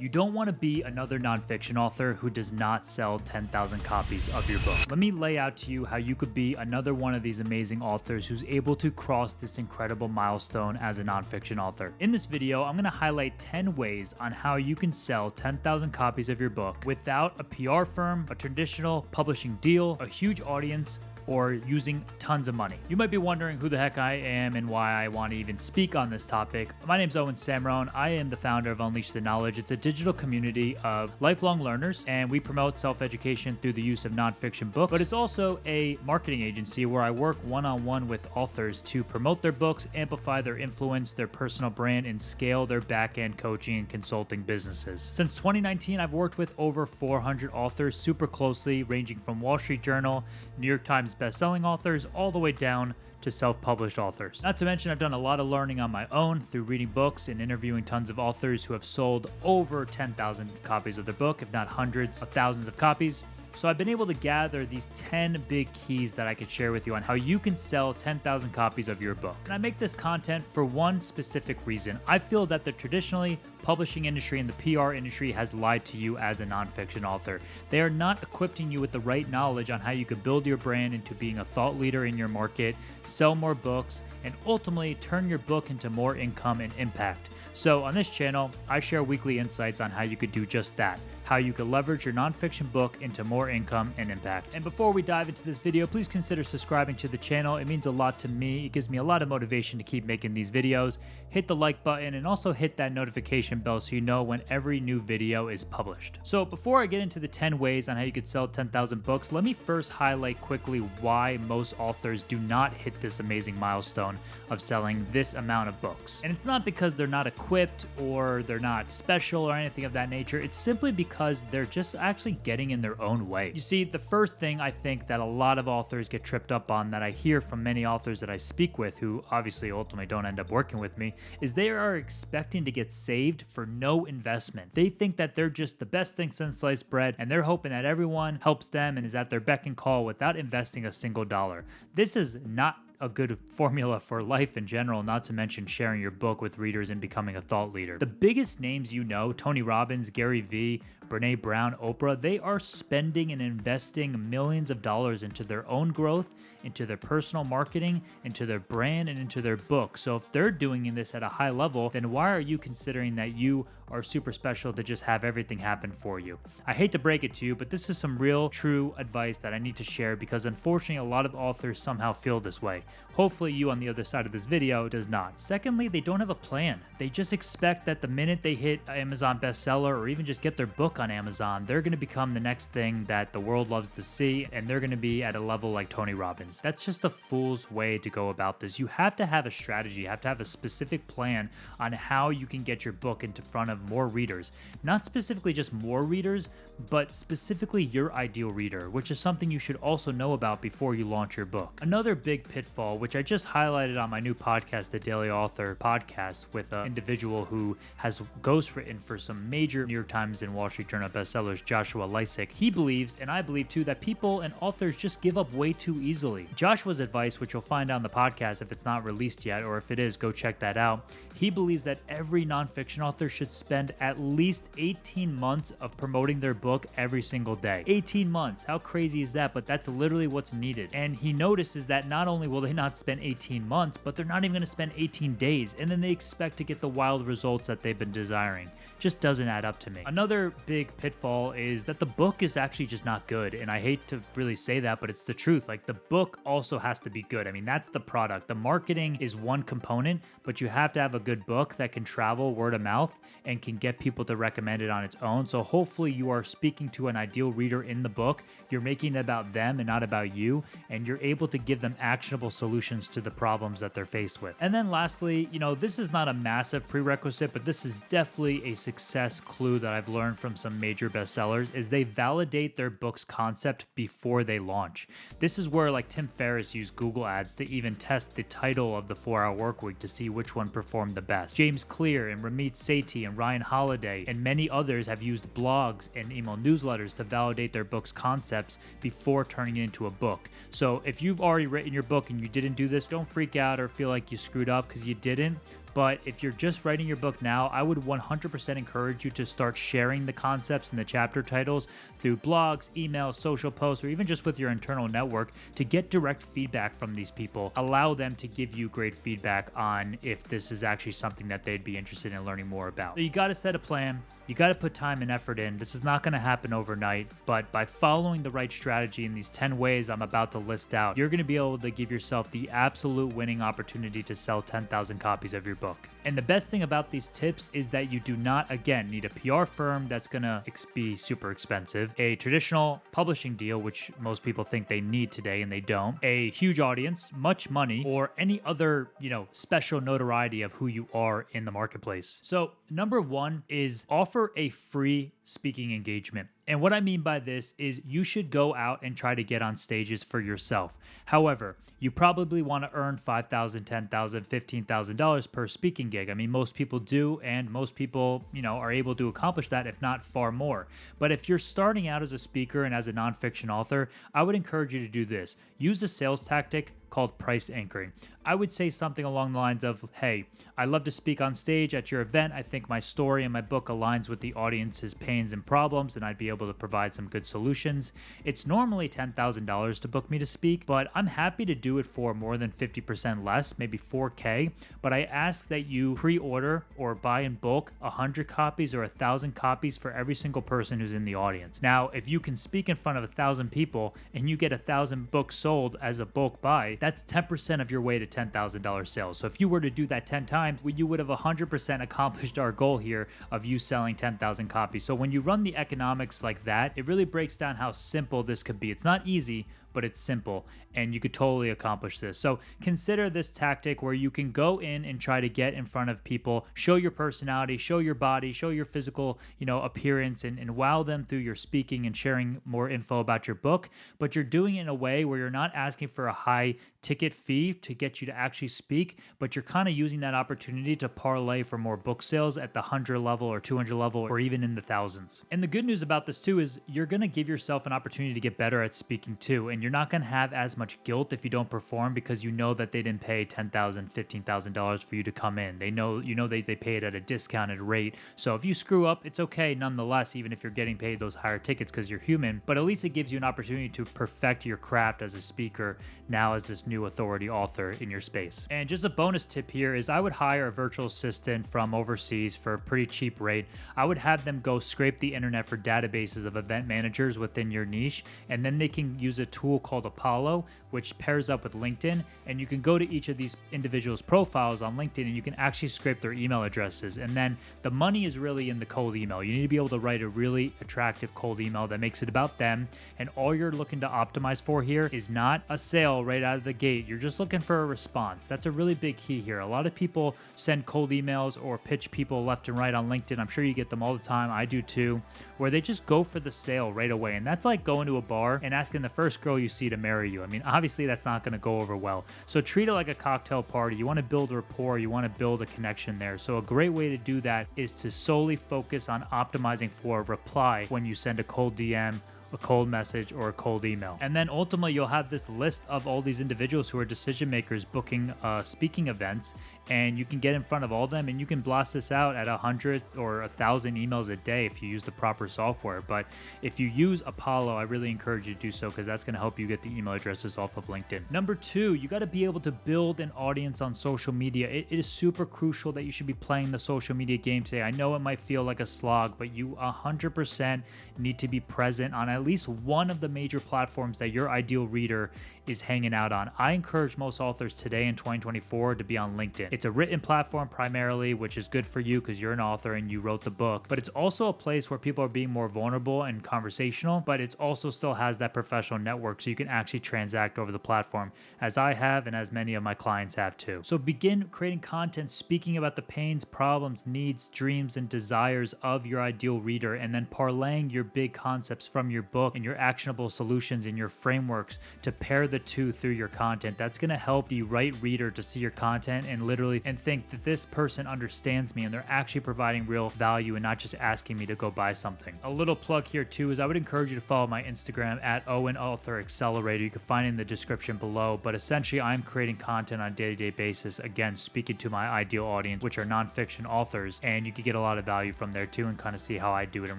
You don't want to be another nonfiction author who does not sell 10,000 copies of your book. Let me lay out to you how you could be another one of these amazing authors who's able to cross this incredible milestone as a nonfiction author. In this video, I'm going to highlight 10 ways on how you can sell 10,000 copies of your book without a PR firm, a traditional publishing deal, a huge audience, or using tons of money. You might be wondering who the heck I am and why I want to even speak on this topic. My name's Owen Samron. I am the founder of Unleash the Knowledge. It's a digital community of lifelong learners, and we promote self-education through the use of nonfiction books, but it's also a marketing agency where I work one-on-one with authors to promote their books, amplify their influence, their personal brand, and scale their back-end coaching and consulting businesses. Since 2019, I've worked with over 400 authors super closely, ranging from Wall Street Journal, New York Times best-selling authors, all the way down to self-published authors. Not to mention, I've done a lot of learning on my own through reading books and interviewing tons of authors who have sold over 10,000 copies of their book, if not hundreds of thousands of copies. So I've been able to gather these 10 big keys that I could share with you on how you can sell 10,000 copies of your book. And I make this content for one specific reason. I feel that the traditionally publishing industry and the PR industry has lied to you as a nonfiction author. They are not equipping you with the right knowledge on how you could build your brand into being a thought leader in your market, sell more books, and ultimately turn your book into more income and impact. So on this channel, I share weekly insights on how you could do just that, how you could leverage your nonfiction book into more income and impact. And before we dive into this video, please consider subscribing to the channel. It means a lot to me. It gives me a lot of motivation to keep making these videos. Hit the like button and also hit that notification bell so you know when every new video is published. So before I get into the 10 ways on how you could sell 10,000 books, let me first highlight quickly why most authors do not hit this amazing milestone of selling this amount of books. And it's not because they're not equipped or they're not special or anything of that nature. It's simply because they're just actually getting in their own way. You see, the first thing I think that a lot of authors get tripped up on, that I hear from many authors that I speak with who obviously ultimately don't end up working with me, is they are expecting to get saved for no investment. They think that they're just the best thing since sliced bread, and they're hoping that everyone helps them and is at their beck and call without investing a single dollar. This is not a good formula for life in general, not to mention sharing your book with readers and becoming a thought leader. The biggest names you know, Tony Robbins, Gary Vee, Brene Brown, Oprah, they are spending and investing millions of dollars into their own growth, into their personal marketing, into their brand, and into their book. So if they're doing this at a high level, then why are you considering that you are super special to just have everything happen for you? I hate to break it to you, but this is some real, true advice that I need to share because unfortunately a lot of authors somehow feel this way. Hopefully you on the other side of this video does not. Secondly, they don't have a plan. They just expect that the minute they hit Amazon bestseller or even just get their book on Amazon, they're going to become the next thing that the world loves to see, and they're going to be at a level like Tony Robbins. That's just a fool's way to go about this. You have to have a strategy. You have to have a specific plan on how you can get your book into front of more readers. Not specifically just more readers, but specifically your ideal reader, which is something you should also know about before you launch your book. Another big pitfall, which I just highlighted on my new podcast, the Daily Author Podcast, with an individual who has ghostwritten for some major New York Times and Wall Street Journal bestsellers, Joshua Lysick. He believes, and I believe too, that people and authors just give up way too easily. Joshua's advice, which you'll find on the podcast if it's not released yet, or if it is, go check that out. He believes that every nonfiction author should spend at least 18 months of promoting their book every single day. 18 months. How crazy is that? But that's literally what's needed. And he notices that not only will they not spend 18 months, but they're not even going to spend 18 days. And then they expect to get the wild results that they've been desiring. Just doesn't add up to me. Another big pitfall is that the book is actually just not good. And I hate to really say that, but it's the truth. Like, the book also has to be good. I mean, that's the product. The marketing is one component, but you have to have a good book that can travel word of mouth and can get people to recommend it on its own. So hopefully you are speaking to an ideal reader in the book. You're making it about them and not about you, and you're able to give them actionable solutions to the problems that they're faced with. And then lastly, this is not a massive prerequisite, but this is definitely a success clue that I've learned from some major bestsellers, is they validate their book's concept before they launch. This is where, like, Tim Ferriss used Google Ads to even test the title of the 4-Hour Workweek to see which one performed the best. James Clear and Ramit Sethi and Ryan Holiday and many others have used blogs and email newsletters to validate their book's concepts before turning it into a book. So if you've already written your book and you didn't do this, don't freak out or feel like you screwed up, because you didn't. But if you're just writing your book now, I would 100% encourage you to start sharing the concepts and the chapter titles through blogs, emails, social posts, or even just with your internal network to get direct feedback from these people. Allow them to give you great feedback on if this is actually something that they'd be interested in learning more about. So you got to set a plan. You got to put time and effort in. This is not going to happen overnight, but by following the right strategy in these 10 ways I'm about to list out, you're going to be able to give yourself the absolute winning opportunity to sell 10,000 copies of your book. And the best thing about these tips is that you do not, again, need a PR firm that's going to be super expensive, a traditional publishing deal, which most people think they need today and they don't, a huge audience, much money, or any other, special notoriety of who you are in the marketplace. So number one is offer a free speaking engagement. And what I mean by this is you should go out and try to get on stages for yourself. However, you probably want to earn $5,000, $10,000, $15,000 per speaking gig. I mean, most people do, and most people, are able to accomplish that, if not far more. But if you're starting out as a speaker and as a nonfiction author, I would encourage you to do this. Use a sales tactic called price anchoring. I would say something along the lines of, hey, I love to speak on stage at your event. I think my story and my book aligns with the audience's pains and problems, and I'd be able to provide some good solutions. It's normally $10,000 to book me to speak, but I'm happy to do it for more than 50% less, maybe $4,000. But I ask that you pre-order or buy in bulk 100 copies or 1,000 copies for every single person who's in the audience. Now, if you can speak in front of 1,000 people and you get 1,000 books sold as a bulk buy, that's 10% of your way to $10,000 sales. So if you were to do that 10 times, you would have 100% accomplished our goal here of you selling 10,000 copies. So when you run the economics like that, it really breaks down how simple this could be. It's not easy, but it's simple, and you could totally accomplish this. So consider this tactic where you can go in and try to get in front of people, show your personality, show your body, show your physical, appearance, and wow them through your speaking and sharing more info about your book. But you're doing it in a way where you're not asking for a high ticket fee to get you to actually speak, but you're kind of using that opportunity to parlay for more book sales at the 100 level or 200 level or even in the thousands. And the good news about this too is you're going to give yourself an opportunity to get better at speaking too, and you're not going to have as much guilt if you don't perform because you know that they didn't pay $10,000, $15,000 for you to come in. They know they paid at a discounted rate. So if you screw up, it's okay nonetheless, even if you're getting paid those higher tickets because you're human. But at least it gives you an opportunity to perfect your craft as a speaker now as this new authority author in your space. And just a bonus tip here is I would hire a virtual assistant from overseas for a pretty cheap rate. I would have them go scrape the internet for databases of event managers within your niche, and then they can use a tool called Apollo, which pairs up with LinkedIn, and you can go to each of these individuals' profiles on LinkedIn and you can actually scrape their email addresses. And then the money is really in the cold email. You need to be able to write a really attractive cold email that makes it about them, and all you're looking to optimize for here is not a sale right out of the gate. You're just looking for a response. That's a really big key here. A lot of people send cold emails or pitch people left and right on LinkedIn. I'm sure you get them all the time. I do too, where they just go for the sale right away. And that's like going to a bar and asking the first girl you see to marry you. I mean, obviously that's not going to go over well. So treat it like a cocktail party. You want to build rapport. You want to build a connection there. So a great way to do that is to solely focus on optimizing for a reply when you send a cold DM, a cold message, or a cold email. And then ultimately you'll have this list of all these individuals who are decision makers booking speaking events, and you can get in front of all of them and you can blast this out at 100 or 1,000 emails a day if you use the proper software. But if you use Apollo, I really encourage you to do so because that's going to help you get the email addresses off of LinkedIn. Number two, you got to be able to build an audience on social media. It is super crucial that you should be playing the social media game today. I know it might feel like a slog, but you 100% need to be present on at least one of the major platforms that your ideal reader is hanging out on. I encourage most authors today in 2024 to be on LinkedIn. It's a written platform primarily, which is good for you because you're an author and you wrote the book, but it's also a place where people are being more vulnerable and conversational, but it also still has that professional network so you can actually transact over the platform, as I have and as many of my clients have too. So begin creating content speaking about the pains, problems, needs, dreams, and desires of your ideal reader, and then parlaying your big concepts from your book and your actionable solutions and your frameworks to pair the two through your content. That's going to help the right reader to see your content and literally really and think that this person understands me and they're actually providing real value and not just asking me to go buy something. A little plug here too is I would encourage you to follow my Instagram at Owen Author Accelerator. You can find it in the description below, but essentially I'm creating content on a day-to-day basis, again, speaking to my ideal audience, which are nonfiction authors, and you can get a lot of value from there too and kind of see how I do it in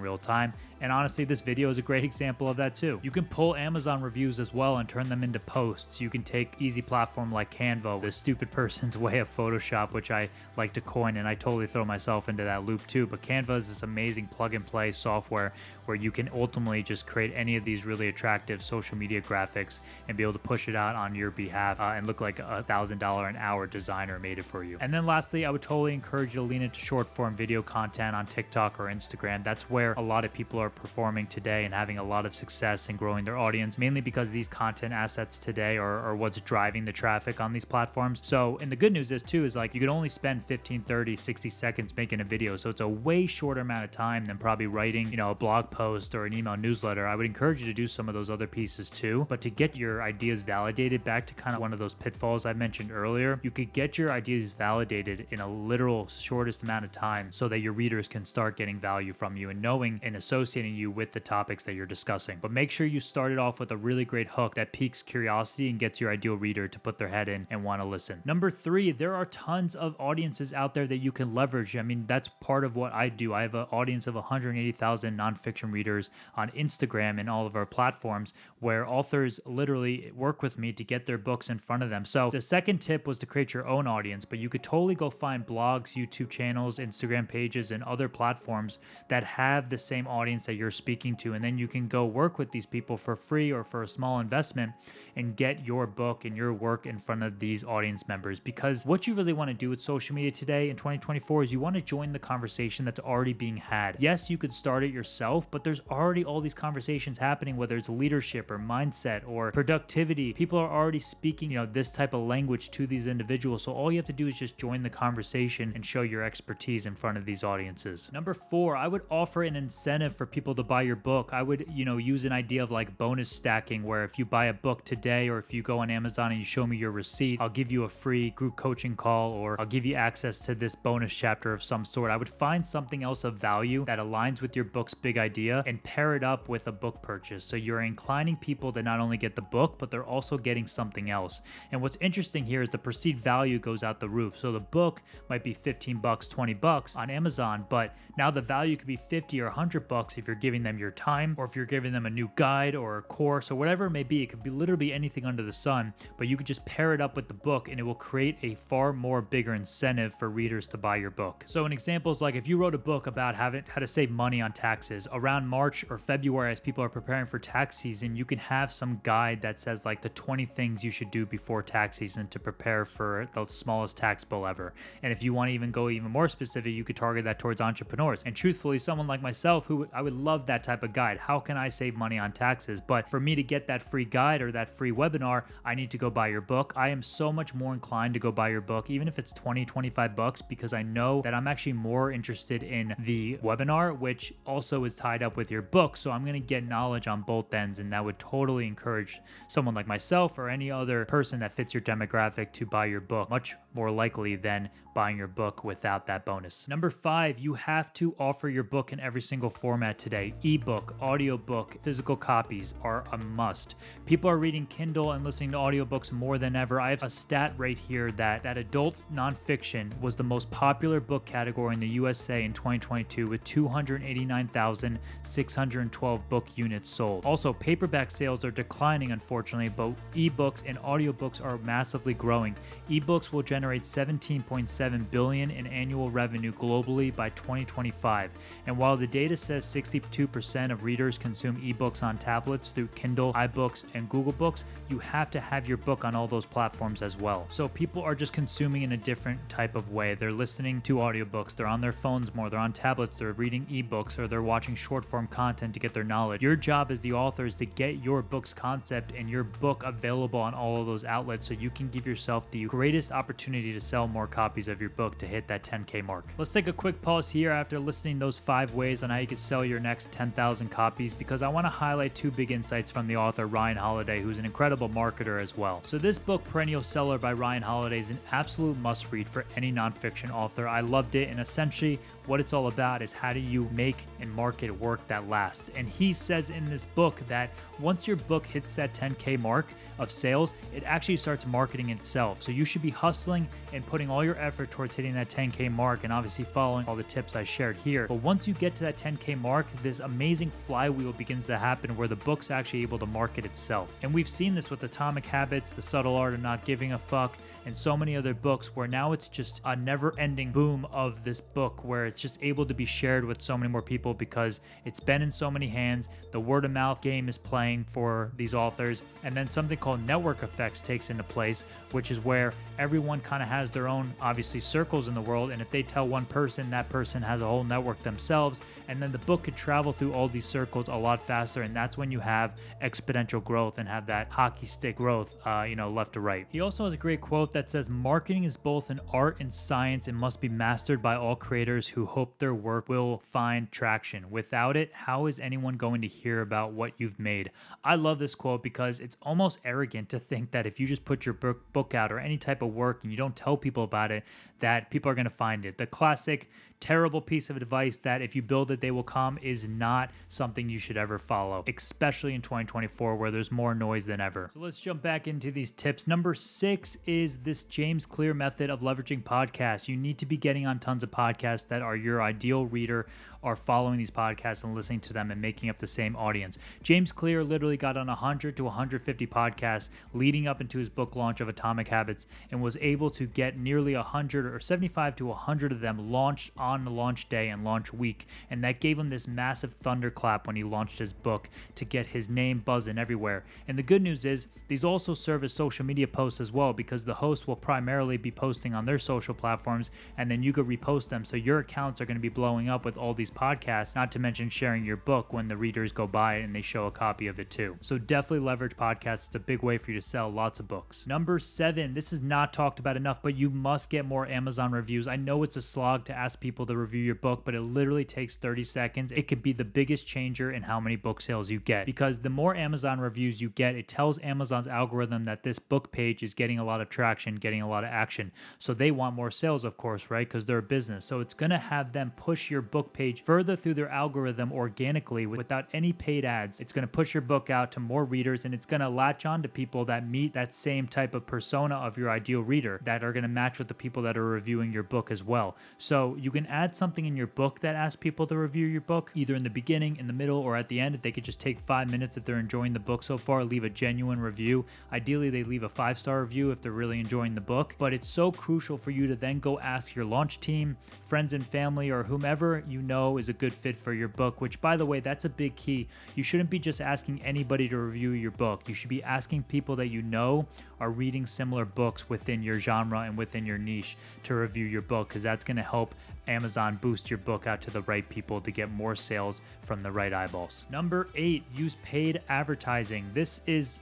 real time. And honestly, this video is a great example of that too. You can pull Amazon reviews as well and turn them into posts. You can take easy platform like Canva, the stupid person's way of Photoshop, which I like to coin, and I totally throw myself into that loop too. But Canva is this amazing plug and play software where you can ultimately just create any of these really attractive social media graphics and be able to push it out on your behalf and look like a $1,000 an hour designer made it for you. And then lastly, I would totally encourage you to lean into short form video content on TikTok or Instagram. That's where a lot of people are performing today and having a lot of success in growing their audience, mainly because these content assets today are what's driving the traffic on these platforms. So, and the good news is too, is like you can only spend 15, 30, 60 seconds making a video. So it's a way shorter amount of time than probably writing, a blog post or an email newsletter. I would encourage you to do some of those other pieces too, but to get your ideas validated, back to kind of one of those pitfalls I mentioned earlier, you could get your ideas validated in a literal shortest amount of time so that your readers can start getting value from you and knowing and associating you with the topics that you're discussing. But make sure you start it off with a really great hook that piques curiosity and gets your ideal reader to put their head in and want to listen. Number 3, there are tons of audiences out there that you can leverage. I mean, that's part of what I do. I have an audience of 180,000 nonfiction readers on Instagram and all of our platforms where authors literally work with me to get their books in front of them. So the second tip was to create your own audience, but you could totally go find blogs, YouTube channels, Instagram pages, and other platforms that have the same audience that you're speaking to, and then you can go work with these people for free or for a small investment and get your book and your work in front of these audience members. Because what you really want to do with social media today in 2024 is you want to join the conversation that's already being had. Yes, you could start it yourself, but there's already all these conversations happening, whether it's leadership or mindset or productivity. People are already speaking, this type of language to these individuals. So all you have to do is just join the conversation and show your expertise in front of these audiences. Number 4, I would offer an incentive for people to buy your book. I would, use an idea of like bonus stacking, where if you buy a book today or if you go on Amazon and you show me your receipt, I'll give you a free group coaching call or I'll give you access to this bonus chapter of some sort. I would find something else of value that aligns with your book's big idea and pair it up with a book purchase. So you're inclining people to not only get the book, but they're also getting something else. And what's interesting here is the perceived value goes out the roof. So the book might be $15, $20 on Amazon, but now the value could be $50 or $100 if you're giving them your time or if you're giving them a new guide or a course or whatever it may be. It could be literally anything under the sun, but you could just pair it up with the book and it will create a far more bigger incentive for readers to buy your book. So an example is like if you wrote a book about how to save money on taxes around March or February as people are preparing for tax season, you can have some guide that says like the 20 things you should do before tax season to prepare for the smallest tax bill ever. And if you want to even go even more specific, you could target that towards entrepreneurs. And truthfully, someone like myself who I would love that type of guide. How can I save money on taxes? But for me to get that free guide or that free webinar, I need to go buy your book. I am so much more inclined to go buy your book, even if it's $20, $25, because I know that I'm actually more interested in the webinar, which also is tied up with your book. So I'm going to get knowledge on both ends, and that would totally encourage someone like myself or any other person that fits your demographic to buy your book, much more likely than buying your book without that bonus. Number 5, you have to offer your book in every single format today. Ebook, audiobook, physical copies are a must. People are reading Kindle and listening to audiobooks more than ever. I have a stat right here that adult nonfiction was the most popular book category in the USA in 2022 with 289,612 book units sold. Also, paperback sales are declining, unfortunately, but ebooks and audiobooks are massively growing. Ebooks will generate $17.7 billion in annual revenue globally by 2025. And while the data says 62% of readers consume ebooks on tablets through Kindle, iBooks, and Google Books, you have to have your book on all those platforms as well. So people are just consuming in a different type of way. They're listening to audiobooks, they're on their phones more, they're on tablets, they're reading ebooks, or they're watching short form content to get their knowledge. Your job as the author is to get your book's concept and your book available on all of those outlets so you can give yourself the greatest opportunity to sell more copies of your book to hit that 10K mark. Let's take a quick pause here after listening those 5 ways on how you can sell your your next 10,000 copies because I want to highlight two big insights from the author Ryan Holiday, who's an incredible marketer as well. So this book, Perennial Seller by Ryan Holiday, is an absolute must-read for any nonfiction author. I loved it, and essentially what it's all about is how do you make and market work that lasts. And he says in this book that once your book hits that 10K mark of sales, it actually starts marketing itself. So you should be hustling and putting all your effort towards hitting that 10K mark and obviously following all the tips I shared here. But once you get to that 10K mark, this amazing flywheel begins to happen where the book's actually able to market itself. And we've seen this with Atomic Habits, The Subtle Art of Not Giving a Fuck, and so many other books where now it's just a never-ending boom of this book where it's just able to be shared with so many more people because it's been in so many hands. The word-of-mouth game is playing for these authors, and then something called network effects takes into place, which is where everyone kind of has their own, obviously, circles in the world, and if they tell one person, that person has a whole network themselves, and then the book could travel through all these circles a lot faster, and that's when you have exponential growth and have that hockey stick growth, left to right. He also has a great quote that says, "Marketing is both an art and science and must be mastered by all creators who hope their work will find traction. Without it, how is anyone going to hear about what you've made?" I love this quote because it's almost arrogant to think that if you just put your book out or any type of work and you don't tell people about it, that people are going to find it. The classic terrible piece of advice that if you build it, they will come is not something you should ever follow, especially in 2024 where there's more noise than ever. So let's jump back into these tips. Number 6 is this James Clear method of leveraging podcasts. You need to be getting on tons of podcasts that are your ideal reader are following these podcasts and listening to them and making up the same audience. James Clear literally got on 100 to 150 podcasts leading up into his book launch of Atomic Habits and was able to get nearly 100 or 75 to 100 of them launched on the launch day and launch week. And that gave him this massive thunderclap when he launched his book to get his name buzzing everywhere. And the good news is these also serve as social media posts as well because the host will primarily be posting on their social platforms and then you could repost them. So your accounts are going to be blowing up with all these podcasts, not to mention sharing your book when the readers go by it and they show a copy of it too. So definitely leverage podcasts. It's a big way for you to sell lots of books. Number 7, this is not talked about enough, but you must get more Amazon reviews. I know it's a slog to ask people to review your book, but it literally takes 30 seconds. It could be the biggest changer in how many book sales you get because the more Amazon reviews you get, it tells Amazon's algorithm that this book page is getting a lot of traction, getting a lot of action. So they want more sales, of course, right? Because they're a business. So it's going to have them push your book page further through their algorithm organically without any paid ads. It's going to push your book out to more readers and it's going to latch on to people that meet that same type of persona of your ideal reader that are going to match with the people that are reviewing your book as well. So you can add something in your book that asks people to review your book, either in the beginning, in the middle, or at the end. If they could just take 5 minutes if they're enjoying the book so far, leave a genuine review. Ideally, they leave a 5-star review if they're really enjoying the book. But it's so crucial for you to then go ask your launch team, friends and family, or whomever you know is a good fit for your book, which, by the way, that's a big key. You shouldn't be just asking anybody to review your book. You should be asking people that you know are reading similar books within your genre and within your niche to review your book, because that's going to help Amazon boost your book out to the right people to get more sales from the right eyeballs. Number 8, use paid advertising. This is,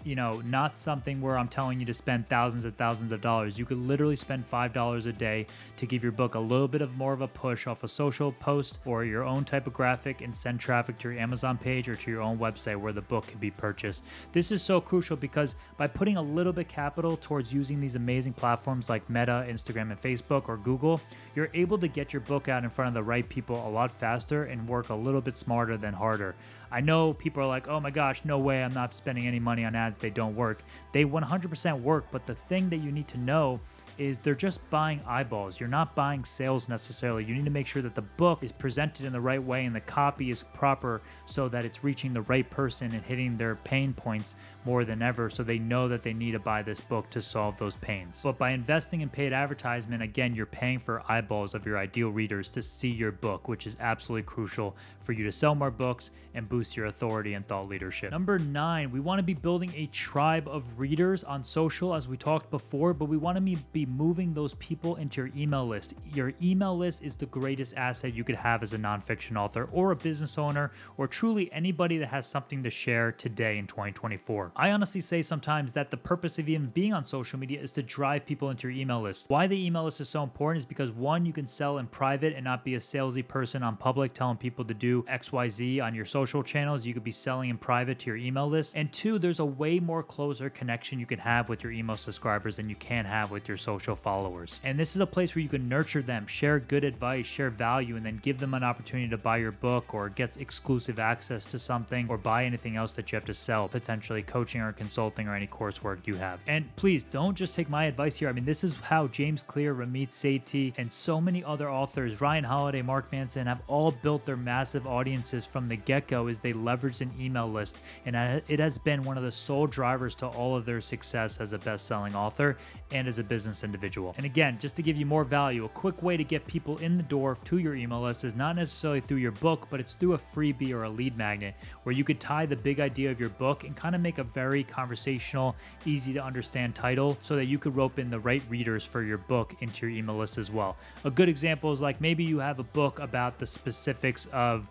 not something where I'm telling you to spend thousands and thousands of dollars. You could literally spend $5 a day to give your book a little bit of more of a push off a social post or your own type of graphic and send traffic to your Amazon page or to your own website where the book can be purchased. This is so crucial because by putting a little bit capital towards using these amazing platforms like Meta, Instagram, and Facebook or Google, you're able to get your book out in front of the right people a lot faster and work a little bit smarter than harder. I know people are like, oh my gosh, no way, I'm not spending any money on ads. They don't work. They 100% work, but the thing that you need to know is they're just buying eyeballs. You're not buying sales necessarily. You need to make sure that the book is presented in the right way and the copy is proper so that it's reaching the right person and hitting their pain points more than ever, so they know that they need to buy this book to solve those pains. But by investing in paid advertisement, again, you're paying for eyeballs of your ideal readers to see your book, which is absolutely crucial for you to sell more books and boost your authority and thought leadership. Number 9, we want to be building a tribe of readers on social, as we talked before, but we want to be moving those people into your email list. Your email list is the greatest asset you could have as a nonfiction author or a business owner or truly anybody that has something to share today in 2024. I honestly say sometimes that the purpose of even being on social media is to drive people into your email list. Why the email list is so important is because one, you can sell in private and not be a salesy person on public telling people to do XYZ on your social channels. You could be selling in private to your email list. And two, there's a way more closer connection you can have with your email subscribers than you can have with your social followers. And this is a place where you can nurture them, share good advice, share value, and then give them an opportunity to buy your book or get exclusive access to something or buy anything else that you have to sell, potentially coaching or consulting or any coursework you have. And please don't just take my advice here. I mean, this is how James Clear, Ramit Sethi, and so many other authors, Ryan Holiday, Mark Manson, have all built their massive audiences from the get-go as they leveraged an email list. And it has been one of the sole drivers to all of their success as a best-selling author and as a business individual. And again, just to give you more value, a quick way to get people in the door to your email list is not necessarily through your book, but it's through a freebie or a lead magnet where you could tie the big idea of your book and kind of make a very conversational, easy to understand title so that you could rope in the right readers for your book into your email list as well. A good example is like maybe you have a book about the specifics of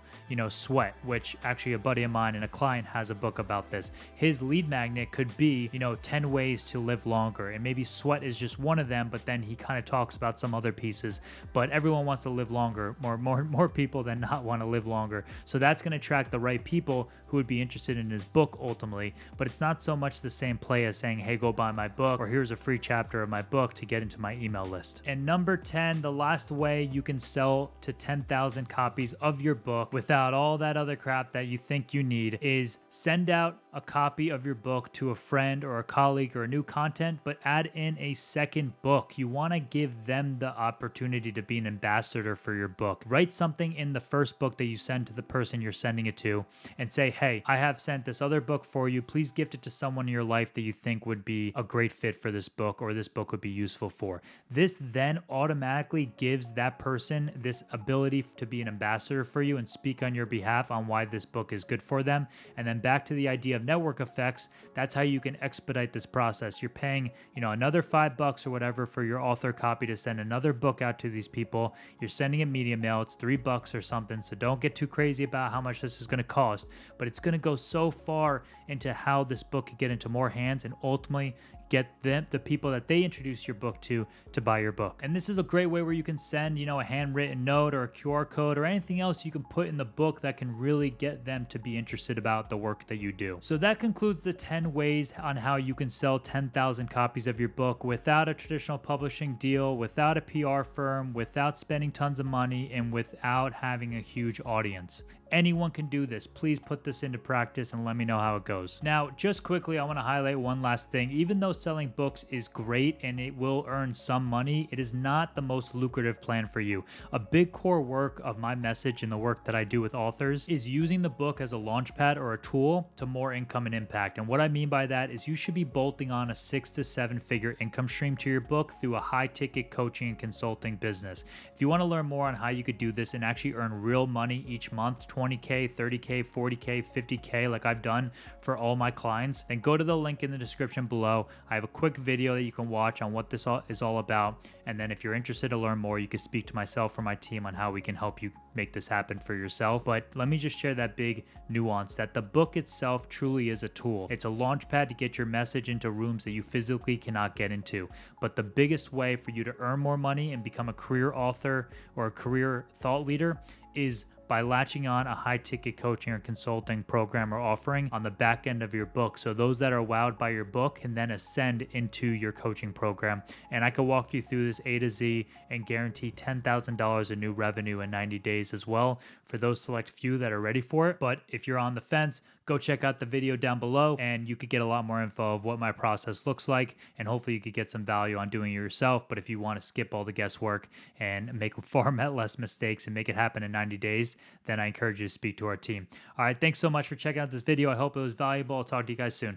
sweat, which actually a buddy of mine and a client has a book about this. His lead magnet could be, 10 ways to live longer. And maybe sweat is just one of them, but then he kind of talks about some other pieces. But everyone wants to live longer, more people than not want to live longer. So that's going to attract the right people who would be interested in his book ultimately. But it's not so much the same play as saying, hey, go buy my book, or here's a free chapter of my book to get into my email list. And number 10, the last way you can sell to 10,000 copies of your book without all that other crap that you think you need is send out a copy of your book to a friend or a colleague or a new content, but add in a second book. You want to give them the opportunity to be an ambassador for your book. Write something in the first book that you send to the person you're sending it to and say, hey, I have sent this other book for you. Please gift it to someone in your life that you think would be a great fit for this book or this book would be useful for. This then automatically gives that person this ability to be an ambassador for you and speak on your behalf on why this book is good for them. And then back to the idea of network effects, that's how you can expedite this process. You're paying, another $5 or whatever for your author copy to send another book out to these people. You're sending a media mail. It's $3 or something. So don't get too crazy about how much this is going to cost, but it's going to go so far into how this book could get into more hands and ultimately get them, the people that they introduce your book to buy your book. And this is a great way where you can send, a handwritten note or a QR code or anything else you can put in the book that can really get them to be interested about the work that you do. So that concludes the 10 ways on how you can sell 10,000 copies of your book without a traditional publishing deal, without a PR firm, without spending tons of money, and without having a huge audience. Anyone can do this. Please put this into practice and let me know how it goes. Now, just quickly, I want to highlight one last thing. Even though selling books is great and it will earn some money, it is not the most lucrative plan for you. A big core work of my message and the work that I do with authors is using the book as a launchpad or a tool to more income and impact. And what I mean by that is you should be bolting on a 6 to 7 figure income stream to your book through a high ticket coaching and consulting business. If you want to learn more on how you could do this and actually earn real money each month, 20K, 30K, 40K, 50K, like I've done for all my clients, then go to the link in the description below. I have a quick video that you can watch on what this is all about. And then if you're interested to learn more, you can speak to myself or my team on how we can help you make this happen for yourself. But let me just share that big nuance that the book itself truly is a tool. It's a launch pad to get your message into rooms that you physically cannot get into. But the biggest way for you to earn more money and become a career author or a career thought leader is by latching on a high ticket coaching or consulting program or offering on the back end of your book. So those that are wowed by your book can then ascend into your coaching program. And I can walk you through this A to Z and guarantee $10,000 in new revenue in 90 days as well for those select few that are ready for it. But if you're on the fence, go check out the video down below and you could get a lot more info of what my process looks like. And hopefully you could get some value on doing it yourself. But if you want to skip all the guesswork and make far less mistakes and make it happen in 90 days, then I encourage you to speak to our team. All right, thanks so much for checking out this video. I hope it was valuable. I'll talk to you guys soon.